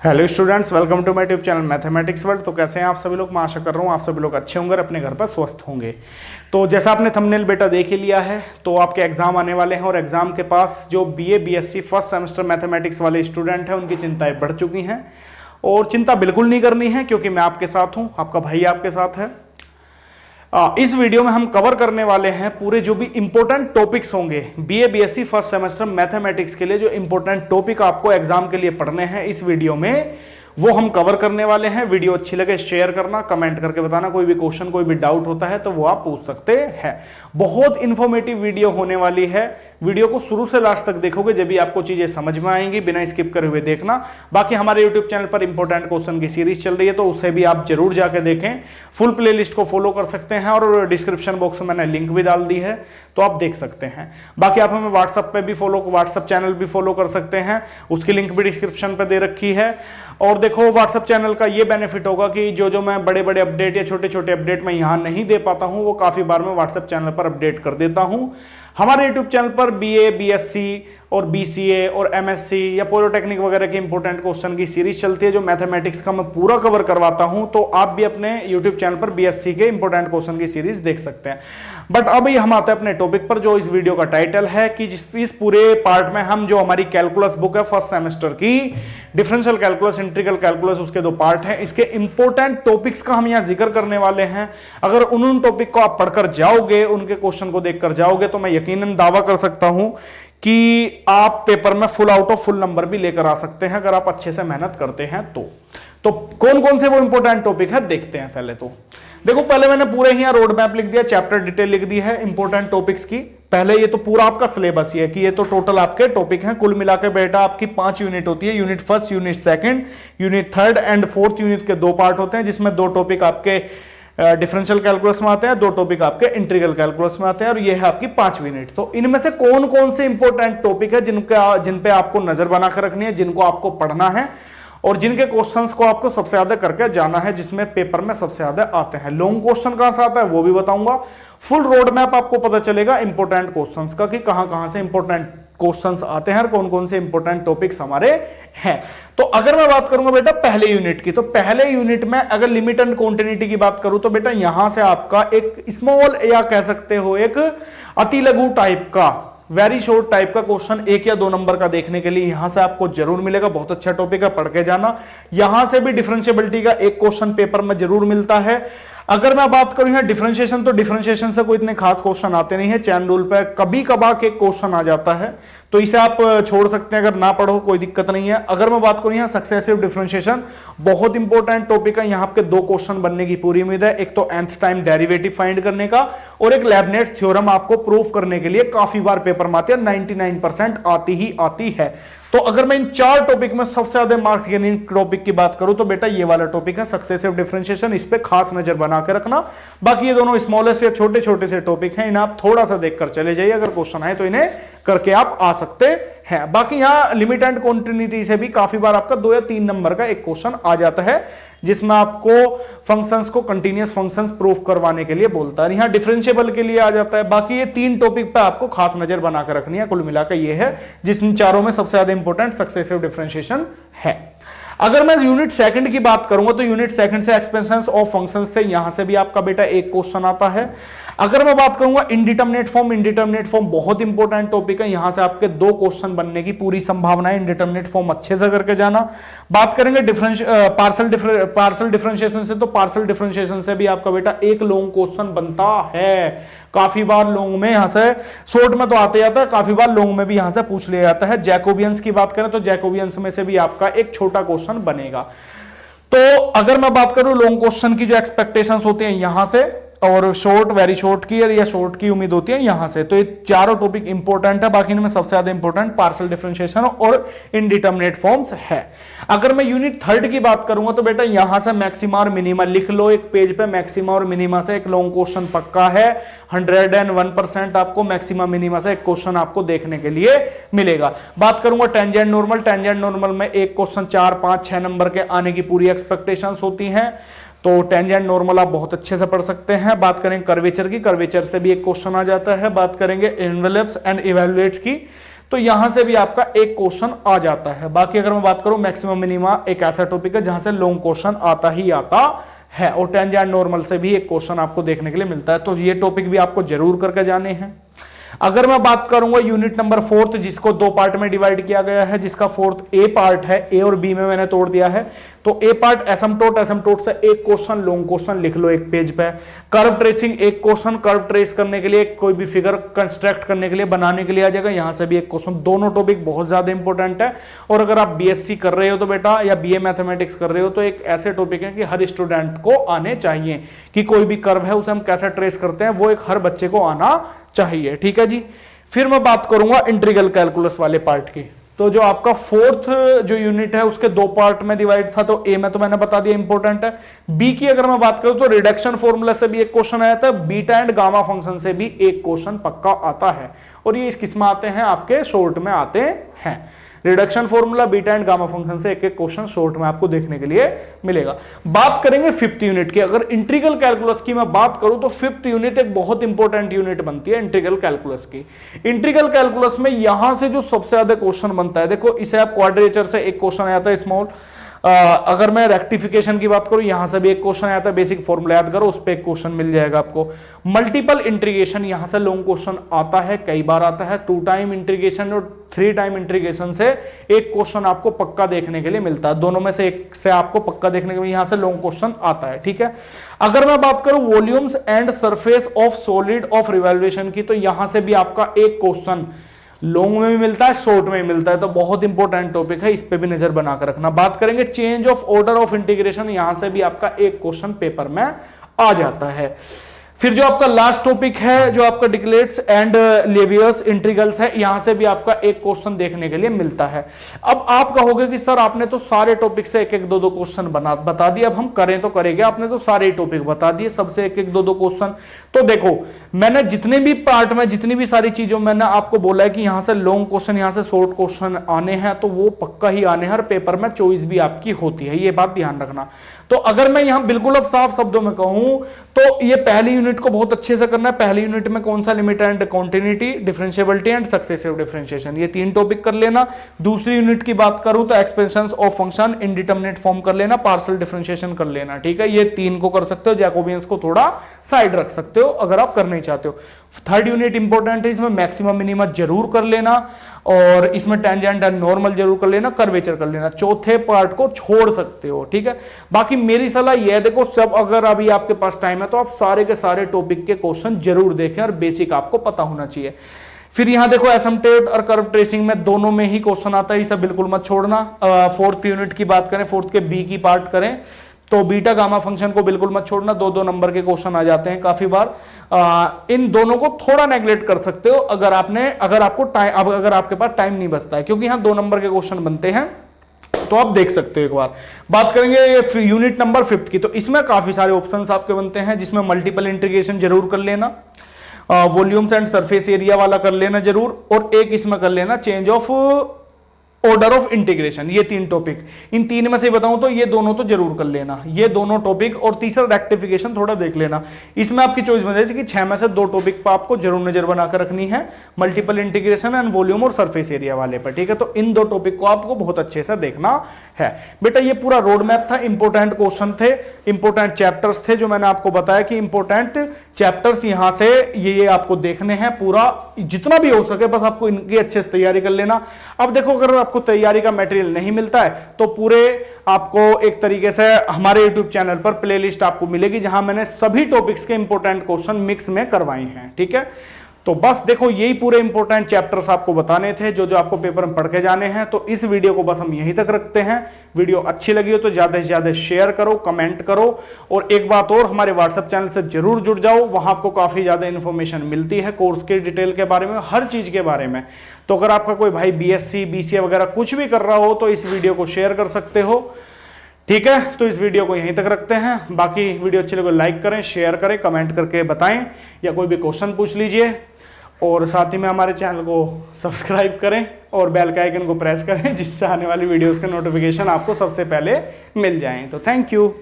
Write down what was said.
Hello students, welcome to my YouTube channel mathematics world. तो कैसे हैं आप सभी लोग? मैं आशा कर रहा हूँ आप सभी लोग अच्छे होंगे और अपने घर पर स्वस्थ होंगे। तो जैसा आपने थंबनेल बेटा देख ही लिया है, तो आपके एग्जाम आने वाले हैं और एग्जाम के पास जो BA BSc first semester mathematics वाले स्टूडेंट हैं उनकी चिंताएं बढ़ चुकी हैं। और चिंता बिल्कुल नहीं करनी है, क्योंकि मैं आपके साथ हूँ, आपका भाई आपके साथ है। इस वीडियो में हम कवर करने वाले हैं पूरे जो भी इंपॉर्टेंट टॉपिक्स होंगे BA BSc first semester mathematics के लिए। जो इंपॉर्टेंट टॉपिक आपको एग्जाम के लिए पढ़ने हैं इस वीडियो में, वो हम कवर करने वाले हैं। वीडियो अच्छी लगे शेयर करना, कमेंट करके बताना, कोई भी क्वेश्चन कोई भी डाउट होता है तो वो आप पूछ सकते हैं। बहुत इंफॉर्मेटिव वीडियो होने वाली है। वीडियो को शुरू से लास्ट तक देखोगे जब भी आपको चीजें समझ में आएंगी, बिना स्किप करे हुए देखना। बाकी हमारे यूट्यूब चैनल पर इंपॉर्टेंट क्वेश्चन की सीरीज चल रही है, तो उसे भी आप जरूर जाके देखें। फुल प्लेलिस्ट को फॉलो कर सकते हैं और डिस्क्रिप्शन बॉक्स में मैंने लिंक भी डाल दी है, तो आप देख सकते हैं। बाकी आप हमें व्हाट्सएप पे भी व्हाट्सएप चैनल भी फॉलो कर सकते हैं, उसकी लिंक भी डिस्क्रिप्शन पे दे रखी है। और देखो, व्हाट्सएप चैनल का ये बेनिफिट होगा कि जो मैं बड़े बड़े अपडेट या छोटे छोटे अपडेट मैं यहाँ नहीं दे पाता हूँ, वो काफी बार मैं व्हाट्सएप चैनल पर अपडेट कर देता हूँ। हमारे यूट्यूब चैनल पर बीए बीएससी और बीसीए और एमएससी या पॉलिटेक्निक वगैरह के इंपॉर्टेंट क्वेश्चन की सीरीज चलती है, जो मैथमेटिक्स का मैं पूरा कवर करवाता हूं। तो आप भी अपने यूट्यूब चैनल पर बीएससी के इंपॉर्टेंट क्वेश्चन की सीरीज देख सकते हैं। बट अभी हम आते हैं अपने टॉपिक पर, जो इस वीडियो का टाइटल है कि इस पूरे पार्ट में हम जो हमारी कैलकुलस बुक है फर्स्ट सेमेस्टर की, डिफरेंशियल कैलकुलस, इंटीग्रल कैलकुलस, उसके दो पार्ट हैं। इसके इंपॉर्टेंट टॉपिक्स का हम यहाँ जिक्र करने वाले हैं। अगर उन टॉपिक को आप पढ़कर जाओगे, उनके क्वेश्चन को देखकर जाओगे, तो मैं यकीनन दावा कर सकता हूं कि आप पेपर में full out of full number भी लेकर आ सकते हैं, अगर आप अच्छे से मेहनत करते हैं तो कौन कौन से वो इंपॉर्टेंट टॉपिक है देखते हैं। पहले तो देखो, पहले मैंने पूरे ही रोड मैप लिख दिया, चैप्टर डिटेल लिख दी है इंपॉर्टेंट टॉपिक्स की। पहले ये तो पूरा आपका सिलेबस ही है कि ये तो टोटल आपके टॉपिक हैं। कुल मिलाकर बेटा आपकी 5 यूनिट होती है, unit first, unit second, unit third and fourth. Unit के 2 पार्ट होते हैं, जिसमें 2 टॉपिक आपके डिफरेंशियल कैलकुलस में आते हैं, 2 टॉपिक आपके इंटीग्रल कैलकुलस में आते हैं, और ये है आपकी 5 यूनिट। तो इनमें से कौन कौन से इंपॉर्टेंट टॉपिक है जिन पे आपको नजर बनाकर रखनी है, जिनको आपको पढ़ना है, और जिनके क्वेश्चंस को आपको सबसे ज्यादा करके जाना है, जिसमें पेपर में सबसे ज्यादा आते हैं। लॉन्ग क्वेश्चन कहां से आता है वो भी बताऊंगा। फुल रोड मैप आपको पता चलेगा इंपॉर्टेंट क्वेश्चंस का, कि कहां से इंपॉर्टेंट क्वेश्चंस आते हैं और कौन कौन से इंपॉर्टेंट टॉपिक्स हमारे हैं। तो अगर मैं बात करूंगा बेटा पहले यूनिट की, तो पहले यूनिट में अगर लिमिट एंड कॉन्टिन्यूटी की बात करूं, तो बेटा यहां से आपका एक स्मॉल, या कह सकते हो एक अति लघु टाइप का, वेरी शॉर्ट टाइप का क्वेश्चन 1 या 2 नंबर का देखने के लिए यहां से आपको जरूर मिलेगा। बहुत अच्छा टॉपिक है, पढ़ के जाना। यहां से भी डिफरेंशिएबिलिटी का एक क्वेश्चन पेपर में जरूर मिलता है। अगर मैं बात करूं यहां डिफरेंशिएशन, तो डिफरेंशिएशन से कोई इतने खास क्वेश्चन आते नहीं है। चैन रूल पे कभी कभार के क्वेश्चन आ जाता है, तो इसे आप छोड़ सकते हैं, अगर ना पढ़ो कोई दिक्कत नहीं है। अगर मैं बात करूं यहां सक्सेसिव डिफरेंशिएशन, बहुत इंपॉर्टेंट टॉपिक है। यहां आपके 2 क्वेश्चन बनने की पूरी उम्मीद है। एक तो nth टाइम डेरिवेटिव फाइंड करने का, और एक लेबनिट्ज थ्योरम आपको प्रूफ करने के लिए काफी बार पेपर में आती है, 99% आती ही आती है। तो अगर मैं इन 4 टॉपिक में सबसे ज्यादा मार्क्स यानी टॉपिक की बात करूं, तो बेटा ये वाला टॉपिक है सक्सेसिव डिफरेंशिएशन। इस पे खास नजर बना के रखना। बाकी ये दोनों स्मॉलेस्ट या छोटे छोटे से टॉपिक हैं, इन्हें आप थोड़ा सा देखकर चले जाइए। अगर क्वेश्चन आए तो इन्हें करके आप आ सकते हैं। बाकी यहां लिमिट एंड कॉन्टिन्यूटी से भी काफी बार आपका 2 या 3 नंबर का एक क्वेश्चन आ जाता है, जिसमें आपको फंक्शंस को कंटीन्यूअस फंक्शंस प्रूफ करवाने के लिए बोलता है। यहां डिफरेंशिएबल के लिए आ जाता है। बाकी ये 3 टॉपिक पे आपको खास नजर बनाकर रखनी है। कुल मिलाकर ये है जिसमें चारों में सबसे ज्यादा इंपॉर्टेंट सक्सेसिव डिफरेंशिएशन है। अगर मैं यूनिट सेकंड की बात करूंगा, तो यूनिट सेकंड से एक्सपेंशन ऑफ फंक्शंस से यहां से भी आपका बेटा एक क्वेश्चन आता है। अगर मैं बात करूंगा इंडिटरमिनेट फॉर्म बहुत इंपॉर्टेंट टॉपिक है। यहां से आपके 2 क्वेश्चन बनने की पूरी संभावना है। इंडिटरमिनेट फॉर्म अच्छे से करके जाना। बात करेंगे पार्शियल डिफरेंशिएशन से, तो पार्शियल डिफरेंशिएशन से भी आपका बेटा एक लॉन्ग क्वेश्चन बनता है। काफी बार लॉन्ग में, यहां से शॉर्ट में तो आते जाता है, काफी बार लॉन्ग में भी यहां से पूछ लिया जाता है। जैकोबियंस की बात करें तो जैकोबियंस में से भी आपका एक छोटा क्वेश्चन बनेगा। तो अगर मैं बात करूं लॉन्ग क्वेश्चन की जो एक्सपेक्टेशंस होती हैं यहां से, और शॉर्ट, वेरी शॉर्ट की या शॉर्ट की उम्मीद होती है यहां से, तो ये चारों टॉपिक इंपॉर्टेंट है। बाकी इनमें सबसे ज्यादा इंपॉर्टेंट पार्शियल डिफरेंशिएशन और इंडिटरमिनेट फॉर्म्स है। अगर मैं यूनिट थर्ड की बात करूंगा, तो बेटा यहां से मैक्सिमा और मिनिमा लिख लो एक पेज पे। मैक्सिमा और मिनिमा से एक लॉन्ग क्वेश्चन पक्का है। 101% आपको मैक्सिमा मिनिमा से एक क्वेश्चन आपको देखने के लिए मिलेगा। बात करूंगा टेंजेंट नॉर्मल में एक क्वेश्चन 4, 5, 6 नंबर के आने की पूरी एक्सपेक्टेशंस होती हैं। तो टेंजेंट नॉर्मल आप बहुत अच्छे से पढ़ सकते हैं। बात करेंगे कर्वेचर की, कर्वेचर से भी एक क्वेश्चन आ जाता है। बात करेंगे एनवेलप्स एंड इवैल्यूएट्स की, तो यहां से भी आपका एक क्वेश्चन आ जाता है। बाकी अगर मैं बात करूं मैक्सिमम मिनिमा एक ऐसा टॉपिक है जहां से लॉन्ग क्वेश्चन आता ही आता है, और टेंजेंट नॉर्मल से भी एक क्वेश्चन आपको देखने के लिए मिलता है। तो ये टॉपिक भी आपको जरूर करके जाने हैं। अगर मैं बात करूंगा यूनिट नंबर 4 जिसको दो पार्ट में डिवाइड किया गया है, जिसका फोर्थ ए पार्ट है, ए और बी में मैंने तोड़ दिया है। तो ए पार्ट एसिम्पटोट से एक क्वेश्चन लॉन्ग क्वेश्चन लिख लो एक पेज पे। कर्व ट्रेसिंग एक क्वेश्चन, कर्व ट्रेस करने के लिए कोई भी फिगर कंस्ट्रक्ट करने के लिए बनाने के लिए आ जाएगा, यहां से भी एक क्वेश्चन। दोनों टॉपिक बहुत ज्यादा इंपॉर्टेंट है। और अगर आप बीएससी कर रहे हो तो बेटा, या बीए मैथमेटिक्स कर रहे हो तो एक ऐसे टॉपिक है कि हर स्टूडेंट को आने चाहिए, कि कोई भी कर्व है उसे हम कैसे ट्रेस करते हैं वो एक हर बच्चे को आना चाहिए। ठीक है जी। फिर मैं बात करूंगा इंटीग्रल कैलकुलस वाले पार्ट की। तो जो आपका फोर्थ जो यूनिट है उसके दो पार्ट में डिवाइड था, तो ए में तो मैंने बता दिया इंपॉर्टेंट है। बी की अगर मैं बात करूं तो रिडक्शन फॉर्मूला से भी एक क्वेश्चन आया था, बीटा एंड गामा फंक्शन से भी एक क्वेश्चन पक्का आता है, और ये किस में आते हैं, आपके शॉर्ट में आते हैं। Reduction formula, beta and gamma function से एक एक क्वेश्चन शॉर्ट में आपको देखने के लिए मिलेगा। बात करेंगे फिफ्थ यूनिट की। अगर इंटीग्रल कैलकुलस की मैं बात करूं तो फिफ्थ यूनिट एक बहुत इंपॉर्टेंट यूनिट बनती है इंटीग्रल कैलकुलस की। इंटीग्रल कैलकुलस में यहां से जो सबसे ज्यादा क्वेश्चन बनता है, देखो इसे आप क्वाड्रेचर से एक क्वेश्चन आता है स्मॉल, अगर मैं रेक्टिफिकेशन की बात करूं यहां से भी एक क्वेश्चन आता है, बेसिक फॉर्मूला याद करो उस पर एक क्वेश्चन मिल जाएगा आपको। मल्टीपल इंटीग्रेशन यहां से लॉन्ग क्वेश्चन आता है, कई बार आता है। 2 टाइम इंटीग्रेशन और 3 टाइम इंटीग्रेशन से एक क्वेश्चन आपको पक्का देखने के लिए मिलता है। दोनों में से एक से आपको पक्का देखने के लिए यहां से लॉन्ग क्वेश्चन आता है। ठीक है। अगर मैं बात करूं volumes and surface of solid of revolution की, तो यहां से भी आपका एक क्वेश्चन लॉन्ग में भी मिलता है, शॉर्ट में भी मिलता है। तो बहुत इंपॉर्टेंट टॉपिक है, इस पे भी नजर बनाकर रखना। बात करेंगे change of order of integration, यहां से भी आपका एक क्वेश्चन पेपर में आ जाता है। फिर जो आपका लास्ट टॉपिक है जो आपका डिक्लेट्स एंड लेवियस इंटीग्रल्स है, यहां से भी आपका एक क्वेश्चन देखने के लिए मिलता है। अब आप कहोगे कि सर आपने तो सारे टॉपिक से एक एक दो दो क्वेश्चन बता दिए, अब हम करें तो करेंगे, आपने तो सारे टॉपिक बता दिए, सबसे एक एक दो दो क्वेश्चन। तो देखो मैंने जितने भी पार्ट में जितनी भी सारी चीजों मैंने आपको बोला है कि यहां से लॉन्ग क्वेश्चन यहां से शॉर्ट क्वेश्चन आने हैं, तो वो पक्का ही आने हैं। हर पेपर में चॉइस भी आपकी होती है, ये बात ध्यान रखना। तो अगर मैं यहां बिल्कुल अब साफ शब्दों में कहूं तो ये पहली यूनिट को बहुत अच्छे से करना है। पहली यूनिट में कौन सा, limit and continuity, differentiability and successive differentiation, ये 3 टॉपिक कर लेना। दूसरी यूनिट की बात करूं तो expansions of function, indeterminate form कर लेना, पार्शियल डिफरेंशिएशन कर लेना। ठीक है, ये 3 को कर सकते हो। जैकोबियंस को थोड़ा साइड रख सकते हो अगर आप करना चाहते हो। थर्ड यूनिट इंपॉर्टेंट है, इसमें मैक्सिमम मिनिमम जरूर कर लेना, और इसमें टेंजेंट एंड नॉर्मल जरूर कर लेना, कर्वेचर कर लेना। चौथे पार्ट को छोड़ सकते हो। ठीक है, बाकी मेरी सलाह यह है, देखो सब अगर अभी आपके पास टाइम है तो आप सारे के सारे टॉपिक के क्वेश्चन जरूर देखें, और बेसिक आपको पता होना चाहिए। फिर यहां देखो एसिम्पटोट और कर्व ट्रेसिंग में दोनों में ही क्वेश्चन आता है, इसे बिल्कुल मत छोड़ना। फोर्थ यूनिट की बात करें, फोर्थ के बी की पार्ट करें तो बीटा गामा फंक्शन को बिल्कुल मत छोड़ना, 2-2 नंबर के क्वेश्चन आ जाते हैं काफी बार। इन दोनों को थोड़ा नेग्लेक्ट कर सकते हो अगर आपको टाइम, अगर आपके पास टाइम नहीं बचता है, क्योंकि यहां 2 नंबर के क्वेश्चन बनते हैं, तो आप देख सकते हो एक बार। बात करेंगे ये यूनिट नंबर 5 की, तो इसमें काफी सारे ऑप्शंस आपके बनते हैं, जिसमें मल्टीपल इंटीग्रेशन जरूर कर लेना, वॉल्यूम्स एंड सरफेस एरिया वाला कर लेना जरूर, और एक इसमें कर लेना change of order of integration. ये 3 टॉपिक, इन 3 में से बताऊं तो ये दोनों तो जरूर कर लेना, ये दोनों टॉपिक। और तीसरा रेक्टिफिकेशन थोड़ा देख लेना, इसमें आपकी चॉइस में कि 6 में से 2 टॉपिक पर आपको जरूर नजर बनाकर रखनी है, मल्टीपल इंटीग्रेशन एंड वॉल्यूम और सरफेस एरिया वाले पर। ठीक है, तो इन 2 टॉपिक को आपको बहुत अच्छे से देखना है बेटा। ये पूरा रोड मैप था, इंपॉर्टेंट क्वेश्चन थे, इंपॉर्टेंट चैप्टर्स थे, जो मैंने आपको बताया कि इंपॉर्टेंट चैप्टर्स यहां से ये आपको देखने हैं, पूरा जितना भी हो सके बस आपको इनकी अच्छे से तैयारी कर लेना। अब देखो अगर आपको तैयारी का मटेरियल नहीं मिलता है तो पूरे आपको एक तरीके से हमारे YouTube चैनल पर प्लेलिस्ट आपको मिलेगी, जहां मैंने सभी टॉपिक्स के इंपॉर्टेंट क्वेश्चन मिक्स में करवाए हैं। ठीक है, तो बस देखो यही पूरे इंपॉर्टेंट चैप्टर्स आपको बताने थे, जो जो आपको पेपर में पढ़ के जाने हैं। तो इस वीडियो को बस हम यहीं तक रखते हैं। वीडियो अच्छी लगी हो तो ज्यादा से ज्यादा शेयर करो, कमेंट करो, और एक बात और, हमारे व्हाट्सएप चैनल से जरूर जुड़ जाओ, वहां आपको काफी ज्यादा इंफॉर्मेशन मिलती है कोर्स के डिटेल के बारे में, हर चीज के बारे में। तो अगर आपका कोई भाई बीएससी बीसीए वगैरह कुछ भी कर रहा हो तो इस वीडियो को शेयर कर सकते हो। ठीक है, तो इस वीडियो को यहीं तक रखते हैं। बाकी वीडियो अच्छी लगे लाइक करें, शेयर करें, कमेंट करके बताएं, या कोई भी क्वेश्चन पूछ लीजिए, और साथ ही में हमारे चैनल को सब्सक्राइब करें और बेल के आइकन को प्रेस करें, जिससे आने वाली वीडियोस के नोटिफिकेशन आपको सबसे पहले मिल जाएं। तो थैंक यू।